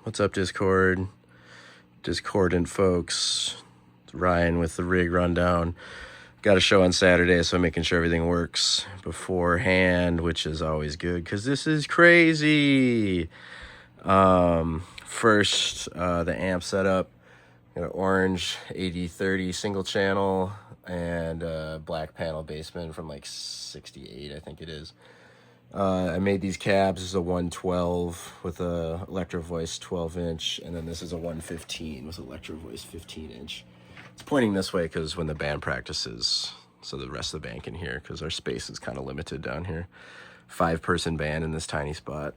What's up, Discord? Discordant folks. It's Ryan with the Rig Rundown. Got a show on Saturday, so I'm making sure everything works beforehand, which is always good because this is crazy. First, the amp setup. Got an orange 8030 single channel and a black panel basement from like 68, I think it is. I made these cabs. This is a 112 with a Electro Voice 12-inch, and then this is a 115 with Electro Voice 15-inch. It's pointing this way because when the band practices, so the rest of the band can hear, because our space is kind of limited down here. 5-person band in this tiny spot.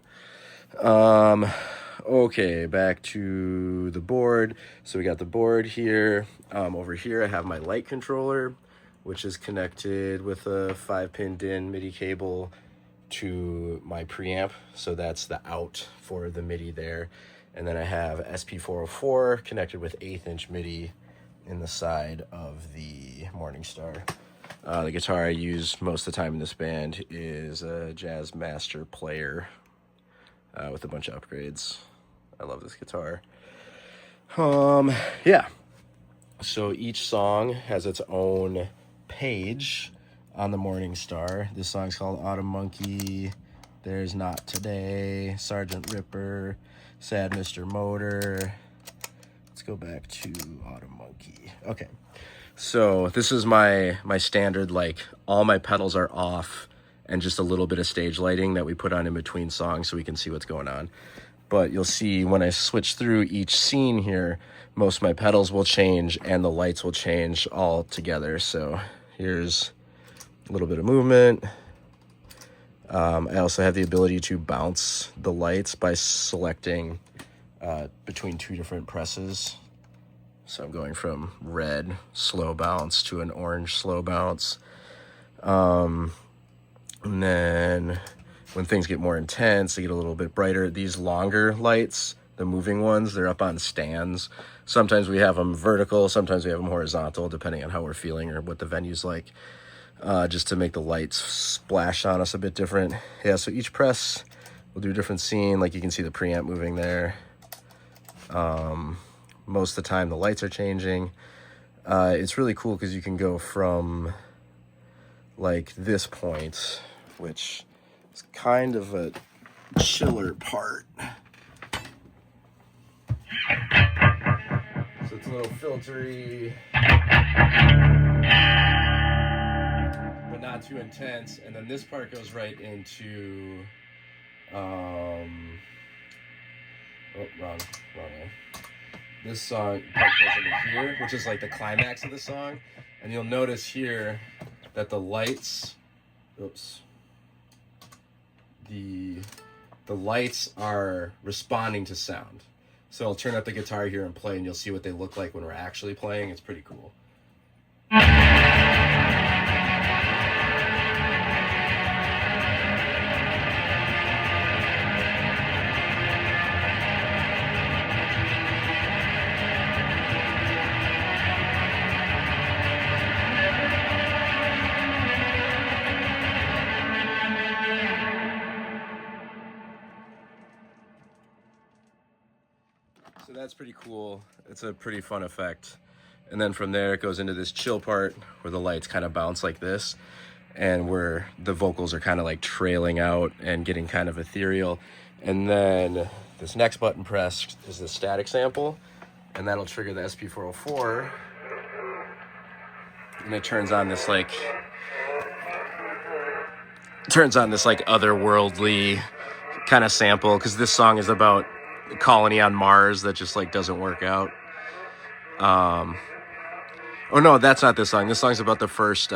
Okay, back to the board. So we got the board here. Over here I have my light controller, which is connected with a 5-pin DIN MIDI cable to my preamp, so that's the out for the MIDI there. And then I have SP404 connected with 1/8-inch MIDI in the side of the Morningstar. The guitar I use most of the time in this band is a Jazzmaster Player with a bunch of upgrades. I love this guitar. Yeah. So each song has its own page on the Morningstar. This song's called Autumn Monkey, There's Not Today, Sergeant Ripper, Sad Mr. Motor. Let's go back to Autumn Monkey. Okay, so this is my standard, like all my pedals are off and just a little bit of stage lighting that we put on in between songs so we can see what's going on. But you'll see when I switch through each scene here, most of my pedals will change and the lights will change all together. So here's a little bit of movement. I also have the ability to bounce the lights by selecting between 2 different presses. So I'm going from red slow bounce to an orange slow bounce. And then when things get more intense, they get a little bit brighter. These longer lights, the moving ones, they're up on stands. Sometimes we have them vertical, sometimes we have them horizontal, depending on how we're feeling or what the venue's like. Just to make the lights splash on us a bit different. Yeah, so each press will do a different scene. Like you can see the preamp moving there. Most of the time the lights are changing. It's really cool because you can go from like this point, which is kind of a chiller part. So it's a little filtery, but not too intense. And then this part goes right into wrong way. This song part goes into here, which is like the climax of the song. And you'll notice here that the lights, the lights are responding to sound. So I'll turn up the guitar here and play, and you'll see what they look like when we're actually playing. It's pretty cool. So that's pretty cool. It's a pretty fun effect. And then from there it goes into this chill part where the lights kind of bounce like this, and where the vocals are kind of like trailing out and getting kind of ethereal. And then this next button press is the static sample, and that'll trigger the SP404, and it turns on this like otherworldly kind of sample, because this song is about a colony on Mars that just like doesn't work out. Oh no, that's not this song. This song's about the first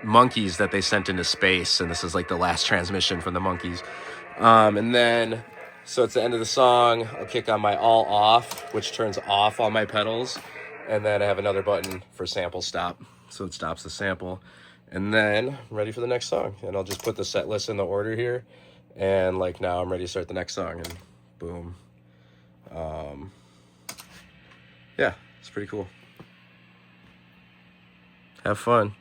monkeys that they sent into space, and this is like the last transmission from the monkeys. And then, so it's the end of the song. I'll kick on my all off, which turns off all my pedals, and then I have another button for sample stop, so it stops the sample. And then I'm ready for the next song, and I'll just put the set list in the order here, and like now I'm ready to start the next song, and boom. Yeah, it's pretty cool. Have fun.